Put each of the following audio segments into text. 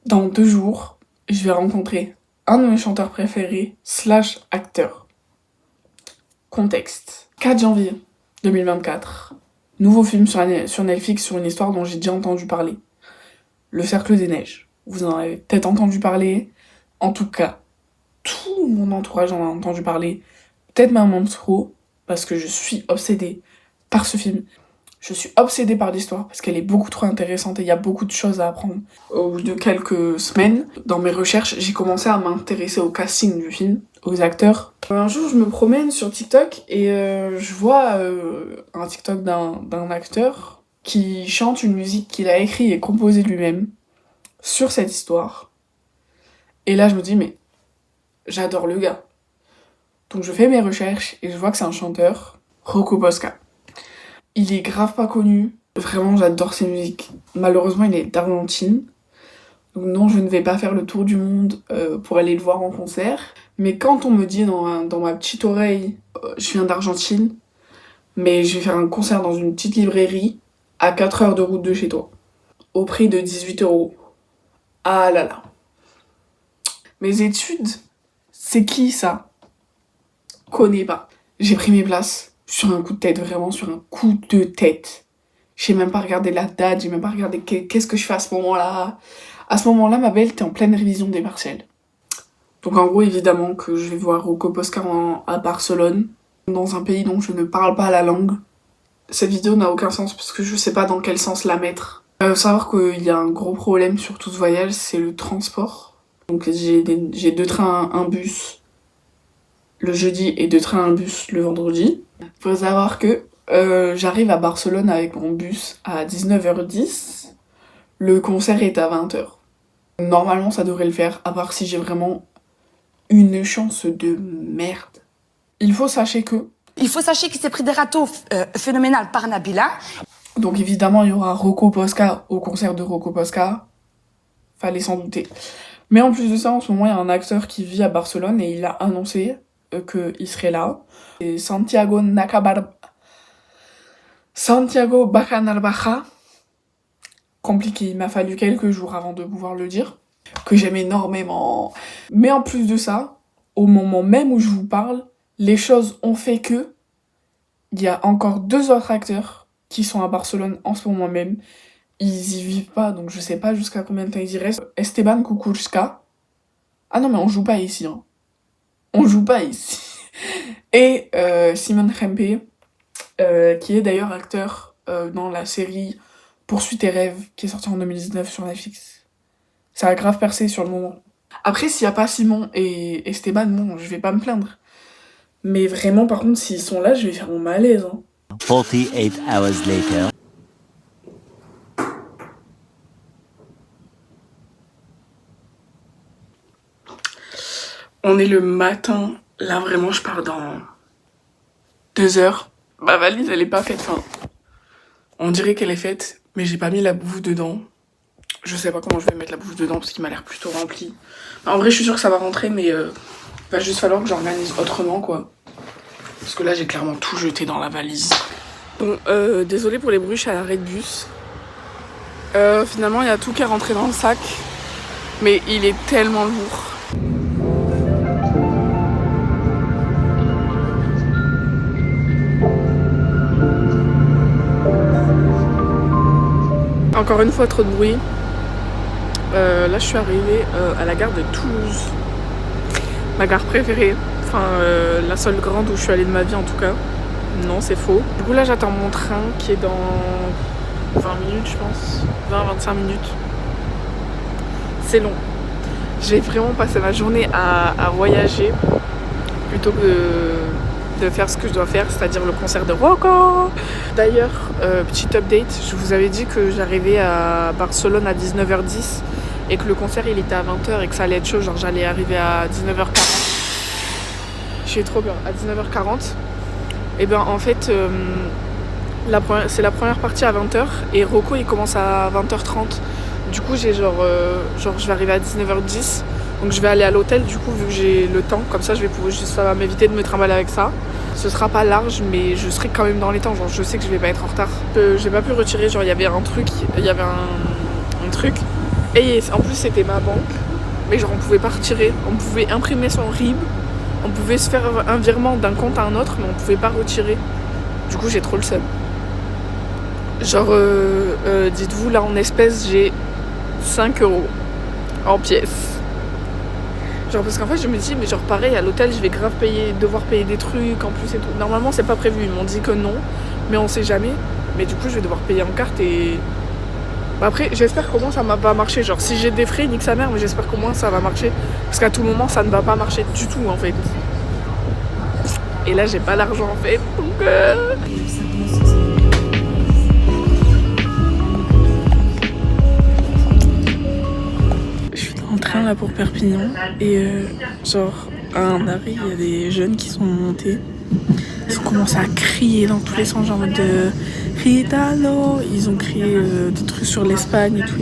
Dans 2 jours, je vais rencontrer un de mes chanteurs préférés / acteur. Contexte. 4 janvier 2024. Nouveau film sur Netflix sur une histoire dont j'ai déjà entendu parler. Le Cercle des Neiges. Vous en avez peut-être entendu parler. En tout cas, tout mon entourage en a entendu parler. Peut-être même un trop, parce que je suis obsédée par ce film. Je suis obsédée par l'histoire parce qu'elle est beaucoup trop intéressante et il y a beaucoup de choses à apprendre. Au bout de quelques semaines, dans mes recherches, j'ai commencé à m'intéresser au casting du film, aux acteurs. Un jour, je me promène sur TikTok et je vois un TikTok d'un acteur qui chante une musique qu'il a écrite et composée lui-même sur cette histoire. Et là, je me dis, mais j'adore le gars. Donc je fais mes recherches et je vois que c'est un chanteur, Rocco Posca. Il est grave pas connu. Vraiment, j'adore ses musiques. Malheureusement, il est d'Argentine. Donc non, je ne vais pas faire le tour du monde pour aller le voir en concert. Mais quand on me dit dans ma petite oreille, je viens d'Argentine, mais je vais faire un concert dans une petite librairie à 4 heures de route de chez toi, au prix de 18 €. Ah là là. Mes études, c'est qui ça? Connais pas. J'ai pris mes places. Sur un coup de tête, vraiment sur un coup de tête. J'ai même pas regardé la date, j'ai même pas regardé qu'est-ce que je fais à ce moment-là. À ce moment-là, ma belle, t'es en pleine révision des partiels. Donc en gros, évidemment que je vais voir Rocco Posca à Barcelone, dans un pays dont je ne parle pas la langue. Cette vidéo n'a aucun sens parce que je sais pas dans quel sens la mettre. Faut savoir qu'il y a un gros problème sur tout ce voyage, c'est le transport. Donc j'ai 2 trains, un bus le jeudi et 2 trains, un bus le vendredi. Faut savoir que j'arrive à Barcelone avec mon bus à 19h10. Le concert est à 20h. Normalement, ça devrait le faire, à part si j'ai vraiment une chance de merde. Il faut sachez que qu'il s'est pris des râteaux phénoménales par Nabila. Donc évidemment, il y aura Rocco Posca au concert de Rocco Posca. Fallait s'en douter. Mais en plus de ça, en ce moment, il y a un acteur qui vit à Barcelone et il a annoncé qu'il serait là. C'est Santiago Bacanalbaja. Compliqué, il m'a fallu quelques jours avant de pouvoir le dire. Que j'aime énormément. Mais en plus de ça, au moment même où je vous parle, les choses ont fait que il y a encore 2 autres acteurs qui sont à Barcelone en ce moment même. Ils y vivent pas, donc je sais pas jusqu'à combien de temps ils y restent. Esteban Kukulska. Ah non, mais on joue pas ici, hein. On joue pas ici. Et Simon Rempe, qui est d'ailleurs acteur dans la série Poursuis tes rêves, qui est sortie en 2019 sur Netflix. Ça a grave percé sur le moment. Après, s'il y a pas Simon et Esteban, bon, je vais pas me plaindre. Mais vraiment, par contre, s'ils sont là, je vais faire mon malaise, hein. 48 hours later. On est le matin. Là, vraiment, je pars dans 2 heures. Ma valise, elle est pas faite. Enfin, on dirait qu'elle est faite, mais j'ai pas mis la bouffe dedans. Je sais pas comment je vais mettre la bouffe dedans parce qu'il m'a l'air plutôt rempli. En vrai, je suis sûre que ça va rentrer, mais va juste falloir que j'organise autrement, quoi. Parce que là, j'ai clairement tout jeté dans la valise. Bon, désolé pour les bruits, je suis à l'arrêt de bus. Finalement, il y a tout qui est rentré dans le sac. Mais il est tellement lourd. Encore une fois, trop de bruit. Là, je suis arrivée à la gare de Toulouse. Ma gare préférée. Enfin, la seule grande où je suis allée de ma vie, en tout cas. Non, c'est faux. Du coup, là, j'attends mon train qui est dans 20 minutes, je pense. 20-25 minutes. C'est long. J'ai vraiment passé ma journée à voyager plutôt que de faire ce que je dois faire, c'est-à-dire le concert de Rocco. D'ailleurs, petit update, je vous avais dit que j'arrivais à Barcelone à 19h10 et que le concert il était à 20h et que ça allait être chaud, genre j'allais arriver à 19h40. J'ai trop peur, à 19h40. Et ben en fait, c'est la première partie à 20h et Rocco il commence à 20h30. Du coup j'ai genre je vais arriver à 19h10. Donc je vais aller à l'hôtel du coup vu que j'ai le temps, comme ça ça va m'éviter de me trimballer avec ça. Ce sera pas large mais je serai quand même dans les temps, genre je sais que je vais pas être en retard. J'ai pas pu retirer, genre il y avait un truc Et en plus c'était ma banque, mais genre on pouvait pas retirer, on pouvait imprimer son RIB, on pouvait se faire un virement d'un compte à un autre, mais on pouvait pas retirer. Du coup j'ai trop le seum. Genre dites-vous là en espèces j'ai 5 € en pièces. Genre parce qu'en fait je me dis mais genre pareil à l'hôtel je vais grave devoir payer des trucs en plus et tout. Normalement c'est pas prévu, ils m'ont dit que non, mais on sait jamais. Mais du coup je vais devoir payer en carte et... Après j'espère qu'au moins ça va pas marcher. Genre si j'ai des frais nique sa mère, mais j'espère qu'au moins ça va marcher. Parce qu'à tout moment ça ne va pas marcher du tout en fait. Et là j'ai pas l'argent en fait. Donc en train là pour Perpignan et genre à un arrêt il y a des jeunes qui sont montés, ils ont commencé à crier dans tous les sens genre en mode Ritalo, ils ont crié des trucs sur l'Espagne et tout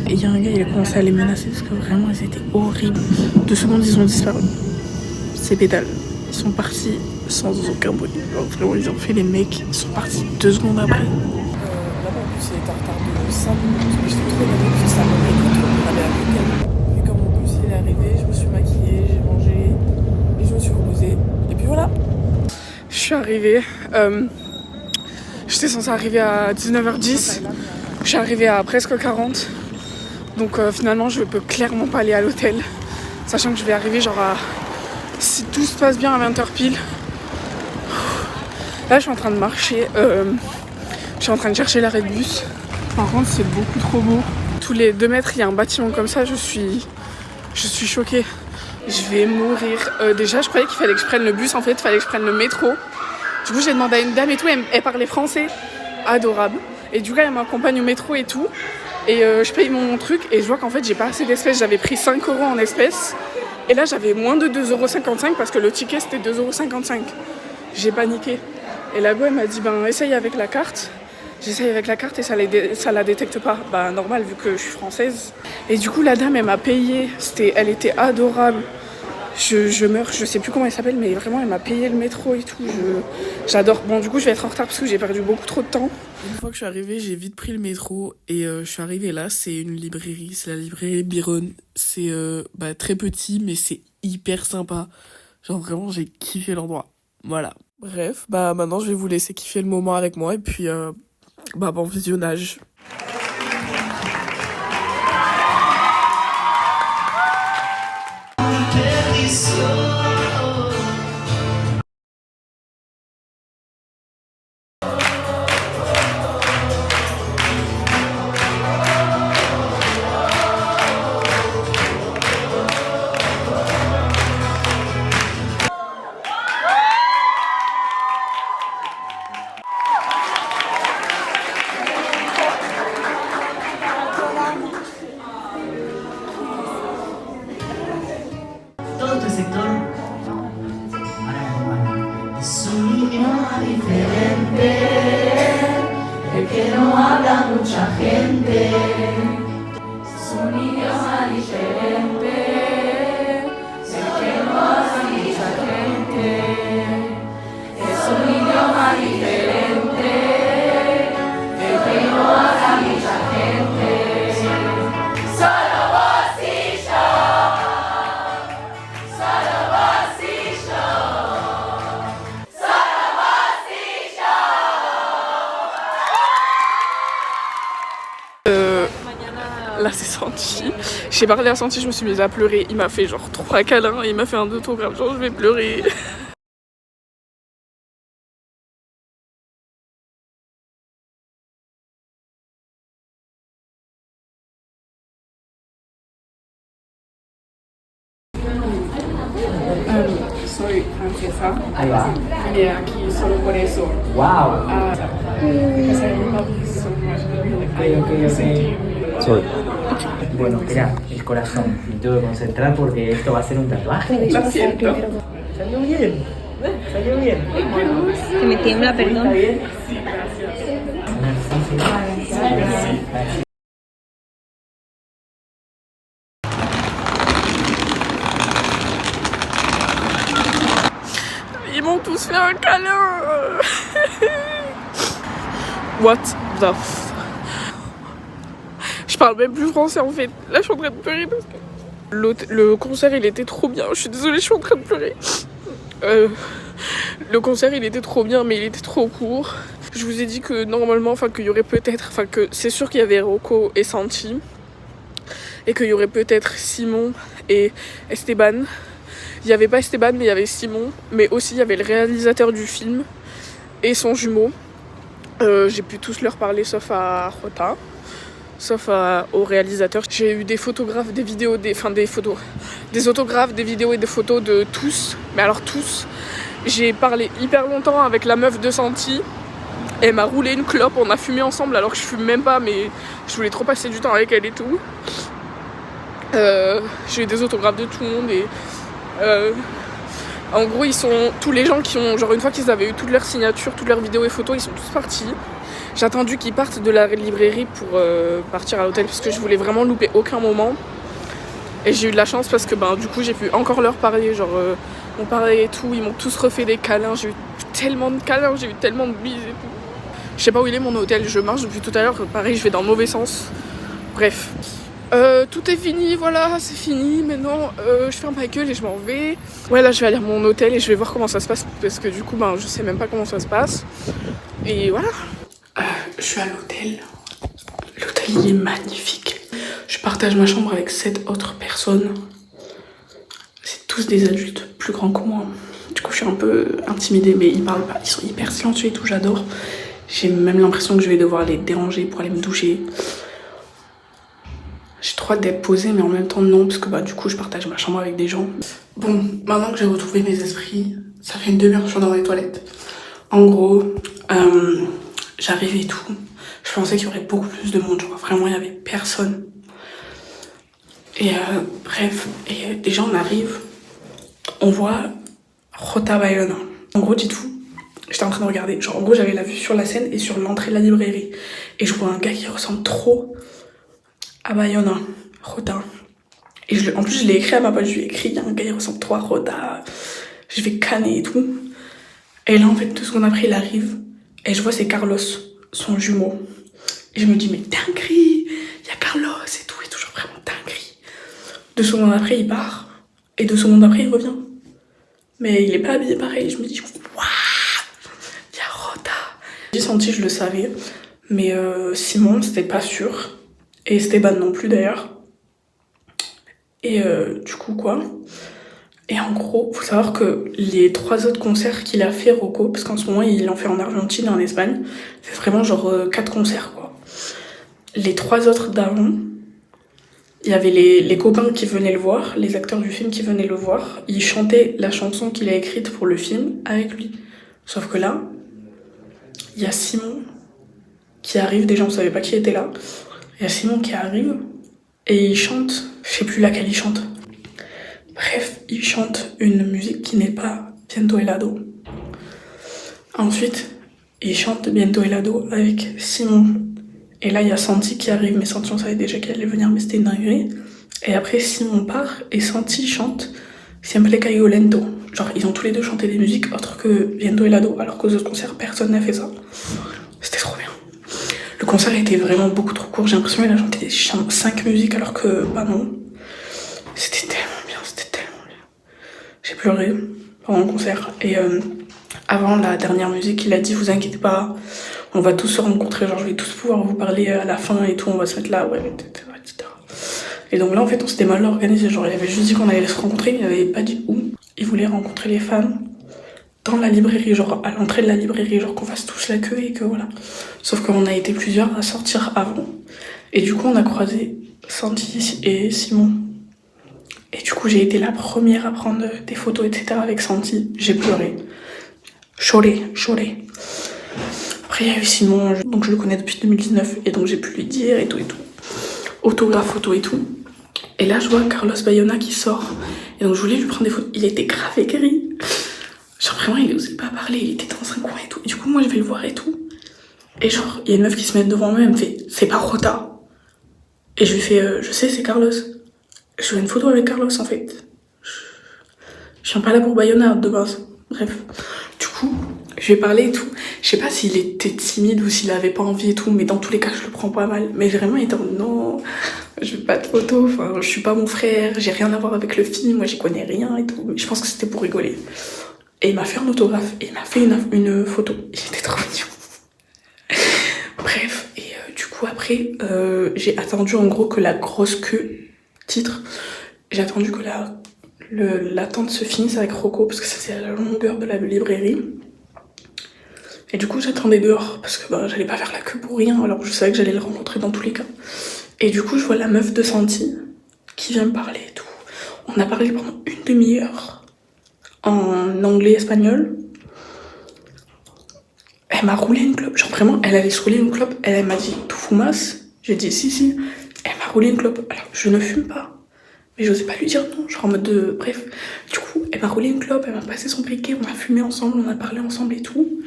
et il y a un gars il a commencé à les menacer parce que vraiment ils étaient horribles. 2 secondes ils ont disparu, c'est pétales, ils sont partis sans aucun bruit, genre, vraiment ils ont fait les mecs, ils sont partis 2 secondes après. Là-bas en plus il était en retard de 5 minutes mais j'étais trop énervée parce que ça m'a pris trop pour aller à l'hôtel. Il est arrivé, je me suis maquillée, j'ai mangé et je me suis reposée. Et puis voilà. Je suis arrivée. J'étais censée arriver à 19h10. Je suis arrivée à presque 40. Donc finalement je peux clairement pas aller à l'hôtel. Sachant que je vais arriver genre à... Si tout se passe bien à 20h pile. Là je suis en train de marcher. Je suis en train de chercher l'arrêt de bus. Par contre c'est beaucoup trop beau. Tous les 2 mètres il y a un bâtiment comme ça, je suis choquée. Je vais mourir. Déjà, je croyais qu'il fallait que je prenne le bus. En fait, il fallait que je prenne le métro. Du coup, j'ai demandé à une dame et tout. Elle parlait français. Adorable. Et du coup, elle m'accompagne au métro et tout. Et je paye mon truc. Et je vois qu'en fait, j'ai pas assez d'espèces. J'avais pris 5 € en espèces. Et là, j'avais moins de 2,55 € parce que le ticket, c'était 2,55 €. J'ai paniqué. Et la go, elle m'a dit, ben, essaye avec la carte. J'essaye avec la carte et ça la détecte pas. Bah normal vu que je suis française. Et du coup la dame elle m'a payé. Elle était adorable. Je meurs, je sais plus comment elle s'appelle mais vraiment elle m'a payé le métro et tout. J'adore. Bon du coup je vais être en retard parce que j'ai perdu beaucoup trop de temps. Une fois que je suis arrivée j'ai vite pris le métro et je suis arrivée là. C'est une librairie, c'est la librairie Byron. C'est très petit mais c'est hyper sympa. Genre vraiment j'ai kiffé l'endroit. Voilà. Bref, maintenant je vais vous laisser kiffer le moment avec moi et puis bon visionnage. Todo este sector ahora es un idioma diferente, el que no habla mucha gente. Es un idioma diferente, el que no habla mucha gente. Es un idioma diferente, el que no habla mucha gente. Solo vos y yo. Là c'est Santi. J'ai parlé à Santi, je me suis mise à pleurer. Il m'a fait genre 3 câlins et il m'a fait un autographe. Genre je vais pleurer. Soy francesa. Ahí va. Vine aquí solo por eso. Wow. Because I love you so much. Soy. Bueno, espera, el corazón. Me tengo que concentrar porque esto va a ser un tatuaje. Lo siento. Salió bien. Salió bien. Que me tiembla, perdón. ¿Está bien? Sí, gracias. Merci. Ils m'ont tous fait un câlin. What the f... Je parle même plus français en fait. Là je suis en train de pleurer parce que le concert il était trop bien. Je suis désolée, je suis en train de pleurer. Le concert il était trop bien mais il était trop court. Je vous ai dit que normalement, enfin qu'il y aurait peut-être, enfin que c'est sûr qu'il y avait Rocco et Santi. Et qu'il y aurait peut-être Simon et Esteban. Il n'y avait pas Esteban mais il y avait Simon. Mais aussi il y avait le réalisateur du film et son jumeau. J'ai pu tous leur parler sauf à Jota. Sauf au réalisateur. J'ai eu des photographes, des vidéos, des photos. Des autographes, des vidéos et des photos de tous. Mais alors tous. J'ai parlé hyper longtemps avec la meuf de Santi. Elle m'a roulé une clope, on a fumé ensemble alors que je fume même pas mais je voulais trop passer du temps avec elle et tout. J'ai eu des autographes de tout le monde et en gros ils sont tous les gens qui ont genre une fois qu'ils avaient eu toutes leurs signatures, toutes leurs vidéos et photos, ils sont tous partis. J'ai attendu qu'ils partent de la librairie pour partir à l'hôtel parce que je voulais vraiment louper aucun moment. Et j'ai eu de la chance parce que du coup j'ai pu encore leur parler, genre on parlait et tout, ils m'ont tous refait des câlins, j'ai eu tellement de câlins, j'ai eu tellement de bises et tout. Je sais pas où il est mon hôtel, je marche depuis tout à l'heure, pareil je vais dans le mauvais sens. Bref. Tout est fini, voilà, c'est fini. Maintenant, je ferme ma gueule et je m'en vais. Ouais, là, je vais aller à mon hôtel et je vais voir comment ça se passe parce que du coup, je sais même pas comment ça se passe. Et voilà. Je suis à l'hôtel. L'hôtel, il est magnifique. Je partage ma chambre avec 7 autres personnes. C'est tous des adultes plus grands que moi. Du coup, je suis un peu intimidée, mais ils parlent pas. Ils sont hyper silencieux et tout, j'adore. J'ai même l'impression que je vais devoir les déranger pour aller me doucher. J'ai trop hâte d'être posée, mais en même temps non, parce que du coup je partage ma chambre avec des gens. Bon, maintenant que j'ai retrouvé mes esprits, ça fait une demi-heure que je suis dans les toilettes. En gros, j'arrive et tout. Je pensais qu'il y aurait beaucoup plus de monde, genre vraiment il y avait personne. Et bref, et déjà on arrive, on voit Jota Bayona. En gros, dites-vous, j'étais en train de regarder, genre en gros j'avais la vue sur la scène et sur l'entrée de la librairie. Et je vois un gars qui ressemble trop à Bayona, Jota. Et en plus je l'ai écrit à ma page, je lui ai écrit, il y a un gars qui ressemble trop à Jota, je vais canner et tout. Et là en fait 2 secondes après il arrive, et je vois c'est Carlos, son jumeau. Et je me dis mais dinguerie, il y a Carlos et tout, genre vraiment dinguerie. 2 secondes après il part, et 2 secondes après il revient. Mais il est pas habillé pareil, je me dis waouh, il y a Jota. J'ai senti, je le savais, mais Simon c'était pas sûr. Et Esteban non plus d'ailleurs. Et du coup quoi. Et en gros, faut savoir que les 3 autres concerts qu'il a fait Rocco, parce qu'en ce moment il en fait en Argentine et en Espagne, c'est vraiment genre 4 concerts quoi. Les 3 autres d'avant, il y avait les copains qui venaient le voir, les acteurs du film qui venaient le voir, ils chantaient la chanson qu'il a écrite pour le film avec lui. Sauf que là, il y a Simon qui arrive, déjà on savait pas qui était là. Il y a Simon qui arrive et il chante, je sais plus laquelle il chante. Bref, il chante une musique qui n'est pas Viento Helado. Ensuite, il chante Viento Helado avec Simon. Et là, il y a Santi qui arrive, mais Santi on savait déjà qu'elle allait venir, mais c'était une dinguerie. Et après, Simon part et Santi chante Siempre Caigo Lento. Genre, ils ont tous les deux chanté des musiques autres que Viento Helado, alors qu'aux autres concerts, personne n'a fait ça. C'était trop bien. Le concert était vraiment beaucoup trop court, j'ai l'impression qu'il a chanté 5 musiques alors que non. C'était tellement bien, J'ai pleuré pendant le concert. Et avant la dernière musique, il a dit vous inquiétez pas, on va tous se rencontrer, genre je vais tous pouvoir vous parler à la fin et tout, on va se mettre là, ouais, etc. Et donc là en fait on s'était mal organisé, genre il avait juste dit qu'on allait se rencontrer, mais il avait pas dit où. Il voulait rencontrer les fans dans la librairie, genre à l'entrée de la librairie, genre qu'on fasse tous la queue et que voilà. Sauf qu'on a été plusieurs à sortir avant. Et du coup on a croisé Santi et Simon. Et du coup j'ai été la première à prendre des photos, etc. avec Santi. J'ai pleuré. Choré. Après il y a eu Simon, donc je le connais depuis 2019 et donc j'ai pu lui dire et tout. Autographe, photo et tout. Et là je vois Carlos Bayona qui sort. Et donc je voulais lui prendre des photos. Il était grave aigri. Genre vraiment il osait pas parler, il était dans un coin et tout. Et du coup moi je vais le voir et tout. Et genre il y a une meuf qui se met devant moi, elle me fait c'est pas Jota. Et je lui fais je sais c'est Carlos. Je veux une photo avec Carlos en fait. Je viens pas là pour Bayona de base. Bref, du coup, je vais parler et tout. Je sais pas s'il était timide ou s'il avait pas envie et tout, mais dans tous les cas, je le prends pas mal. Mais vraiment, il était en mode, non, je veux pas de photos, enfin, je suis pas mon frère, j'ai rien à voir avec le film, moi j'y connais rien et tout. Mais je pense que c'était pour rigoler. Et il m'a fait un autographe et il m'a fait une photo. Il était trop mignon. Bref, et du coup après, j'ai attendu en gros que la grosse queue, titre, j'ai attendu que l'attente se finisse avec Rocco parce que ça c'est à la longueur de la librairie. Et du coup j'attendais dehors parce que bah, j'allais pas faire la queue pour rien alors que je savais que j'allais le rencontrer dans tous les cas. Et du coup je vois la meuf de Santi qui vient me parler et tout. On a parlé pendant une demi-heure en anglais espagnol. Elle m'a roulé une clope, genre vraiment elle allait se rouler une clope, elle m'a dit « Tu fumas ?» J'ai dit « Si ». Elle m'a roulé une clope, alors je ne fume pas. Mais j'osais pas lui dire non, genre en mode de... Bref, du coup, elle m'a roulé une clope, elle m'a passé son briquet, on a fumé ensemble, on a parlé ensemble et tout.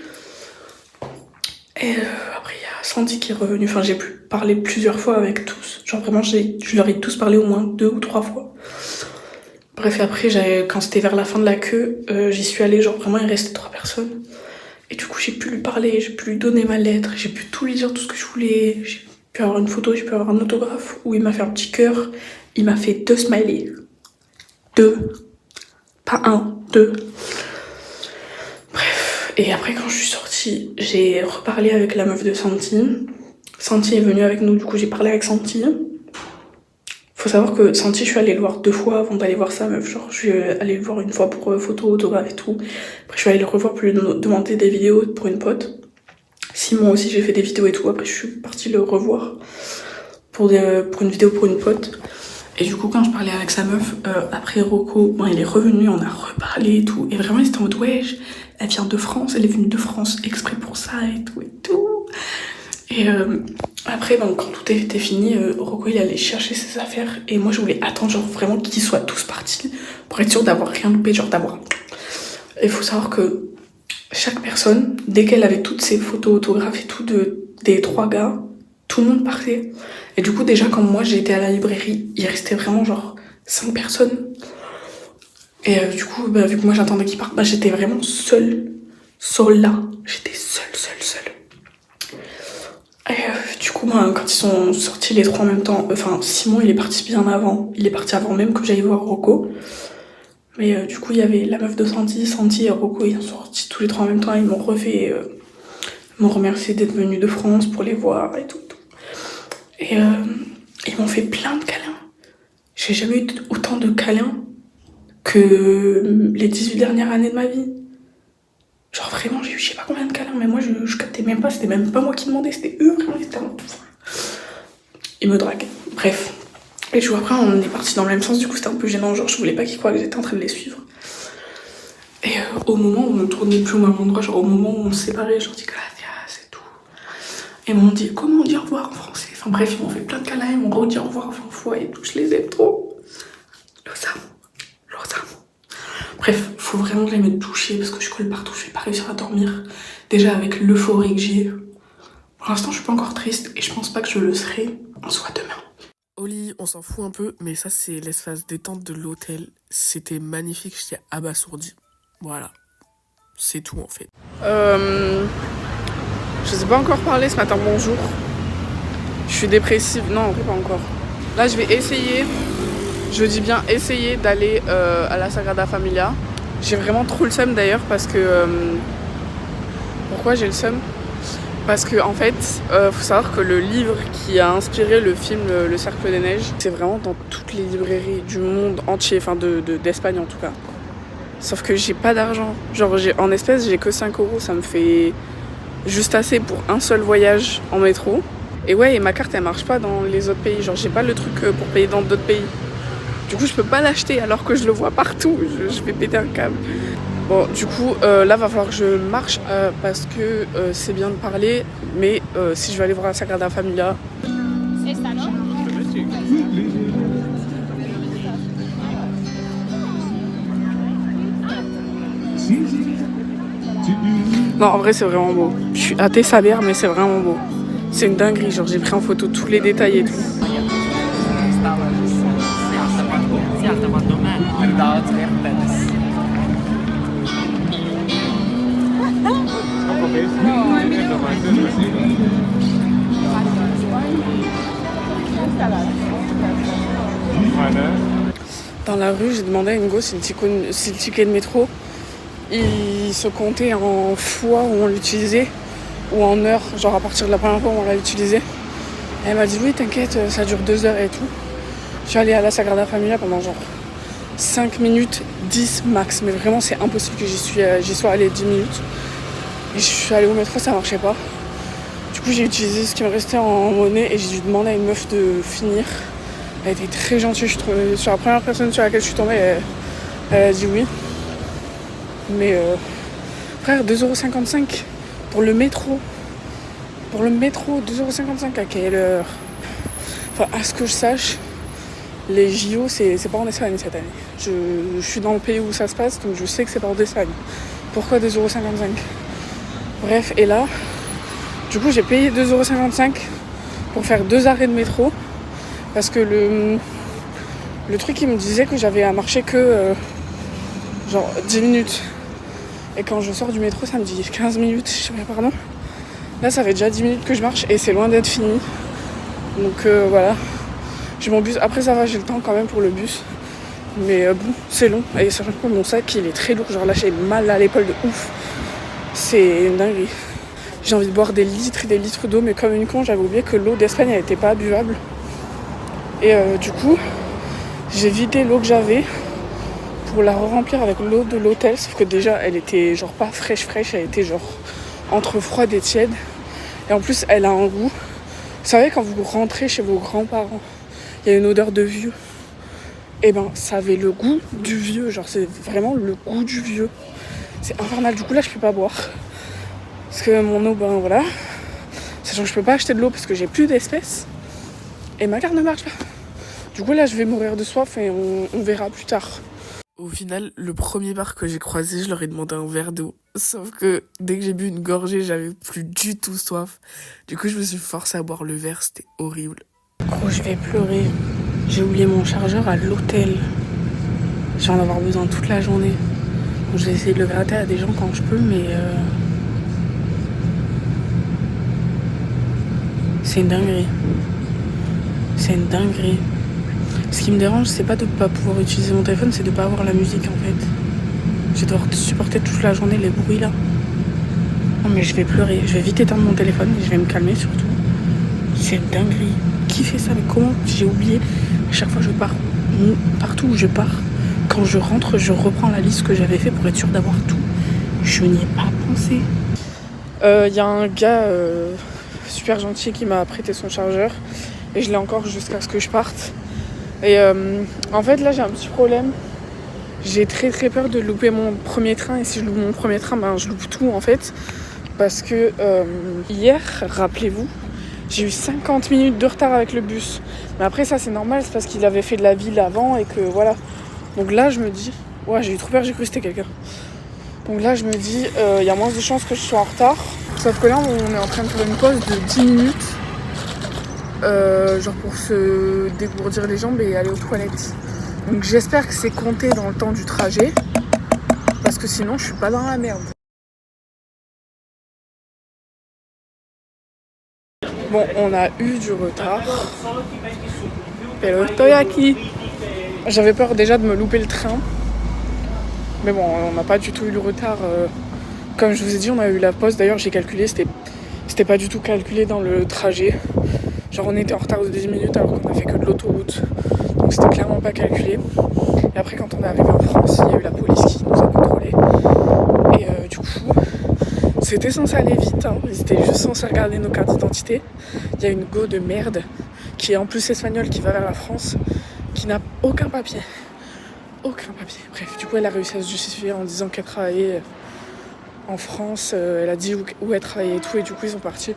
Et après, il y a Santi qui est revenu, enfin j'ai pu parler plusieurs fois avec tous. Genre vraiment, je leur ai tous parlé au moins 2 ou 3 fois. Bref, et après, quand c'était vers la fin de la queue, j'y suis allée, genre vraiment, il restait 3 personnes. Et du coup, j'ai pu lui parler, j'ai pu lui donner ma lettre, j'ai pu tout lui dire, tout ce que je voulais. J'ai pu avoir une photo, j'ai pu avoir un autographe où il m'a fait un petit cœur. Il m'a fait 2 smileys. 2. Pas 1, 2. Bref. Et après, quand je suis sortie, j'ai reparlé avec la meuf de Santi. Santi est venue avec nous, du coup, j'ai parlé avec Santi. Faut savoir que Santi, je suis allée le voir 2 fois avant d'aller voir sa meuf. Genre, je suis allée le voir une fois pour photo, autographe et tout. Après, je suis allée le revoir pour lui demander des vidéos pour une pote. Simon aussi, j'ai fait des vidéos et tout. Après, je suis partie le revoir pour une vidéo pour une pote. Et du coup, quand je parlais avec sa meuf, après Rocco, bon, il est revenu, on a reparlé et tout. Et vraiment, il était en mode, ouais, elle vient de France, elle est venue de France exprès pour ça et tout et tout. Et après, bon, quand tout était fini, Rocco, il allait chercher ses affaires. Et moi, je voulais attendre, genre, vraiment qu'ils soient tous partis pour être sûr d'avoir rien loupé, genre d'avoir... Il faut savoir que chaque personne, dès qu'elle avait toutes ses photos, autographes et tout des 3 gars, tout le monde partait. Et du coup, déjà, quand moi j'étais à la librairie, il restait vraiment genre 5 personnes. Et du coup, bah, vu que moi j'attendais qu'ils partent, bah, j'étais vraiment seule là. J'étais seule. Et du coup, bah, quand ils sont sortis les 3 en même temps, enfin, Simon il est parti bien avant. Il est parti avant même que j'aille voir Rocco. Mais du coup, il y avait la meuf de Santi et Rocco, ils sont sortis tous les 3 en même temps. Ils m'ont refait, ils m'ont remercié d'être venus de France pour les voir et tout. Et ils m'ont fait plein de câlins. J'ai jamais eu autant de câlins que les 18 dernières années de ma vie. Genre vraiment, j'ai eu je sais pas combien de câlins, mais moi je captais même pas, c'était même pas moi qui demandais, c'était eux, vraiment, ils étaient en tout. Ils me draguent. Bref. Et je vois après, on est partis dans le même sens, du coup c'était un peu gênant, genre je voulais pas qu'ils croient que j'étais en train de les suivre. Et au moment où on ne tournait plus au même endroit, genre au moment où on se séparait, je leur dis gracias et tout. Et ils m'ont dit comment on dit au revoir en français. Enfin bref, ils m'ont fait plein de câlins, ils m'ont redit au revoir 20 fois et tout, je les aime trop. Los amo. Bref, faut vraiment que j'aille me toucher parce que je colle partout, je vais pas réussir à dormir. Déjà avec l'euphorie que j'ai. Pour l'instant, je suis pas encore triste et je pense pas que je le serai. On se voit demain. Au lit, on s'en fout un peu, mais ça c'est l'espace détente de l'hôtel. C'était magnifique, j'étais abasourdie. Voilà, c'est tout en fait. Je sais pas encore parler ce matin, bonjour. Je suis dépressive, non en fait pas encore. Là je vais essayer, je dis bien essayer d'aller à la Sagrada Familia. J'ai vraiment trop le seum d'ailleurs parce que... Pourquoi j'ai le seum ? Parce que en fait, faut savoir que le livre qui a inspiré le film Le Cercle des Neiges, c'est vraiment dans toutes les librairies du monde entier, enfin d'Espagne en tout cas. Sauf que j'ai pas d'argent. Genre en espèces, j'ai que 5 €, ça me fait juste assez pour un seul voyage en métro. Et ouais, et ma carte elle marche pas dans les autres pays, genre j'ai pas le truc pour payer dans d'autres pays. Du coup, je peux pas l'acheter alors que je le vois partout, je vais péter un câble. Bon, du coup, là, va falloir que je marche parce que c'est bien de parler, mais si je vais aller voir la Sagrada Familia... Non, en vrai, c'est vraiment beau. Je suis hâtée sa mère, mais c'est vraiment beau. C'est une dinguerie, genre j'ai pris en photo tous les détails et tout. Dans la rue, j'ai demandé à une go si le ticket de métro, il se comptait en fois où on l'utilisait ou en heures, genre à partir de la première fois où on l'a utilisé. Et elle m'a dit oui, t'inquiète, ça dure 2 heures et tout. Je suis allée à la Sagrada Familia pendant genre 5 minutes, 10 max, mais vraiment c'est impossible que j'y sois allée 10 minutes. Et je suis allée au métro, ça marchait pas. Du coup j'ai utilisé ce qui me restait en monnaie et j'ai dû demander à une meuf de finir. Elle était très gentille, je trouve. Sur la première personne sur laquelle je suis tombée, elle a dit oui. Mais frère, 2,55€ pour le métro. Pour le métro, 2,55€ à quelle heure? Enfin, à ce que je sache, les JO, c'est pas en Espagne cette année. Je suis dans le pays où ça se passe, donc je sais que c'est pas en Espagne. Pourquoi 2,55€? Bref, et là, du coup, j'ai payé 2,55€ pour faire 2 arrêts de métro. Parce que le truc, il me disait que j'avais à marcher que genre 10 minutes. Et quand je sors du métro, ça me dit 15 minutes. Je sais pas, pardon. Là, ça fait déjà 10 minutes que je marche et c'est loin d'être fini. Donc voilà. J'ai mon bus. Après, ça va, j'ai le temps quand même pour le bus. Mais bon, c'est long. Et sachant que mon sac, il est très lourd. Genre là, j'ai mal à l'épaule de ouf. C'est une dinguerie. J'ai envie de boire des litres et des litres d'eau. Mais comme une con, j'avais oublié que l'eau d'Espagne, elle était pas buvable. Et du coup, j'ai vidé l'eau que j'avais pour la remplir avec l'eau de l'hôtel. Sauf que déjà, elle était genre pas fraîche, elle était genre entre froide et tiède. Et en plus, elle a un goût. Vous savez, quand vous rentrez chez vos grands-parents, il y a une odeur de vieux. Et ben, ça avait le goût du vieux. Genre, c'est vraiment le goût du vieux. C'est infernal. Du coup, là, je peux pas boire. Parce que mon eau, ben voilà. Sachant que je peux pas acheter de l'eau parce que j'ai plus d'espèces. Et ma carte ne marche pas. Du coup, là, je vais mourir de soif et on verra plus tard. Au final, le premier bar que j'ai croisé, je leur ai demandé un verre d'eau. Sauf que dès que j'ai bu une gorgée, j'avais plus du tout soif. Du coup, je me suis forcée à boire le verre, c'était horrible. Gros, je vais pleurer. J'ai oublié mon chargeur à l'hôtel. Je vais en avoir besoin toute la journée. Donc, je vais essayer de le gratter à des gens quand je peux, mais... c'est une dinguerie. C'est une dinguerie. Ce qui me dérange, c'est pas de pas pouvoir utiliser mon téléphone, c'est de pas avoir la musique en fait. Je vais devoir supporter toute la journée les bruits là. Non mais je vais pleurer, je vais vite éteindre mon téléphone et je vais me calmer surtout. C'est une dinguerie. Qui fait ça? Mais comment j'ai oublié? À chaque fois je pars, partout où je pars, quand je rentre, je reprends la liste que j'avais fait pour être sûre d'avoir tout. Je n'y ai pas pensé. Y a un gars super gentil qui m'a prêté son chargeur. Et je l'ai encore jusqu'à ce que je parte. Et en fait là j'ai un petit problème. J'ai très très peur de louper mon premier train. Et si je loupe mon premier train, ben je loupe tout en fait. Parce que hier, rappelez-vous, j'ai eu 50 minutes de retard avec le bus. Mais après ça c'est normal, c'est parce qu'il avait fait de la ville avant et que voilà. Donc là je me dis, ouais j'ai eu trop peur, j'ai cru que c'était quelqu'un. Donc là je me dis, il y a moins de chances que je sois en retard. Sauf que là on est en train de faire une pause de 10 minutes. Genre pour se dégourdir les jambes et aller aux toilettes. Donc j'espère que c'est compté dans le temps du trajet. Parce que sinon je suis pas dans la merde. Bon, on a eu du retard. Pero estoy aquí. J'avais peur déjà de me louper le train. Mais bon, on n'a pas du tout eu le retard. Comme je vous ai dit, on a eu la pause. D'ailleurs, j'ai calculé, c'était pas du tout calculé dans le trajet. Genre, on était en retard de 10 minutes alors qu'on a fait que de l'autoroute. Donc, c'était clairement pas calculé. Et après, quand on est arrivé en France, il y a eu la police qui nous a contrôlés. Et du coup, c'était censé aller vite. Hein. Ils étaient juste censés regarder nos cartes d'identité. Il y a une go de merde qui est en plus espagnole qui va vers la France, qui n'a aucun papier. Aucun papier. Bref, du coup, elle a réussi à se justifier en disant qu'elle travaillait en France. Elle a dit où elle travaillait et tout. Et du coup, ils sont partis.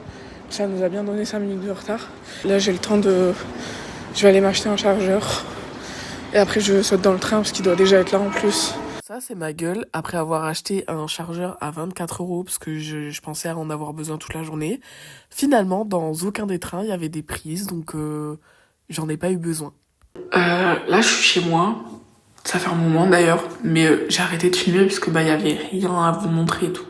Ça nous a bien donné 5 minutes de retard. Là, j'ai le temps de... Je vais aller m'acheter un chargeur. Et après, je saute dans le train parce qu'il doit déjà être là en plus. Ça, c'est ma gueule après avoir acheté un chargeur à 24 € parce que je pensais en avoir besoin toute la journée. Finalement, dans aucun des trains, il y avait des prises. Donc, j'en ai pas eu besoin. Là, je suis chez moi. Ça fait un moment d'ailleurs. Mais j'ai arrêté de filmer parce que il y avait rien à vous montrer et tout.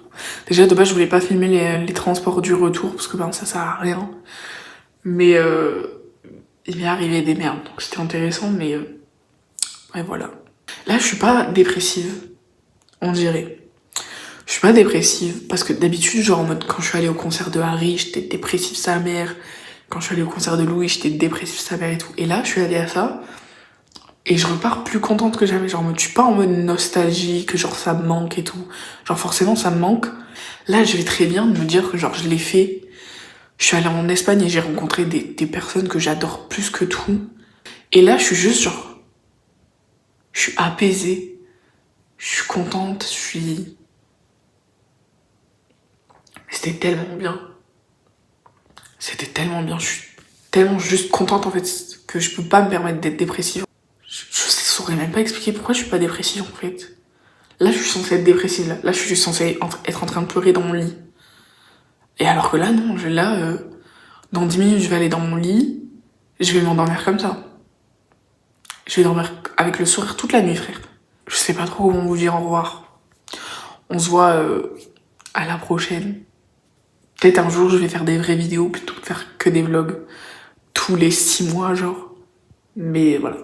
Déjà, de base, je voulais pas filmer les transports du retour, parce que ben, ça sert à rien. Mais il m'est arrivé des merdes, donc c'était intéressant, mais ouais, voilà. Là, je suis pas dépressive, on dirait. Je suis pas dépressive, parce que d'habitude, genre en mode, quand je suis allée au concert de Harry, j'étais dépressive sa mère. Quand je suis allée au concert de Louis, j'étais dépressive sa mère et tout. Et là, je suis allée à ça, et je repars plus contente que jamais. Genre, en mode, je suis pas en mode nostalgie, que genre ça me manque et tout. Genre, forcément, ça me manque. Là, je vais très bien de me dire que genre, je l'ai fait. Je suis allée en Espagne et j'ai rencontré des personnes que j'adore plus que tout. Et là, je suis juste genre... Je suis apaisée. Je suis contente, je suis... C'était tellement bien. C'était tellement bien. Je suis tellement juste contente en fait que je peux pas me permettre d'être dépressive. Je saurais même pas expliquer pourquoi je suis pas dépressive en fait. Là, je suis censée être dépressive. Là, je suis censée être en train de pleurer dans mon lit. Et alors que là, non. Là, dans 10 minutes, je vais aller dans mon lit. Je vais m'endormir comme ça. Je vais dormir avec le sourire toute la nuit, frère. Je sais pas trop comment vous dire au revoir. On se voit à la prochaine. Peut-être un jour, je vais faire des vraies vidéos plutôt que faire que des vlogs tous les 6 mois, genre. Mais voilà.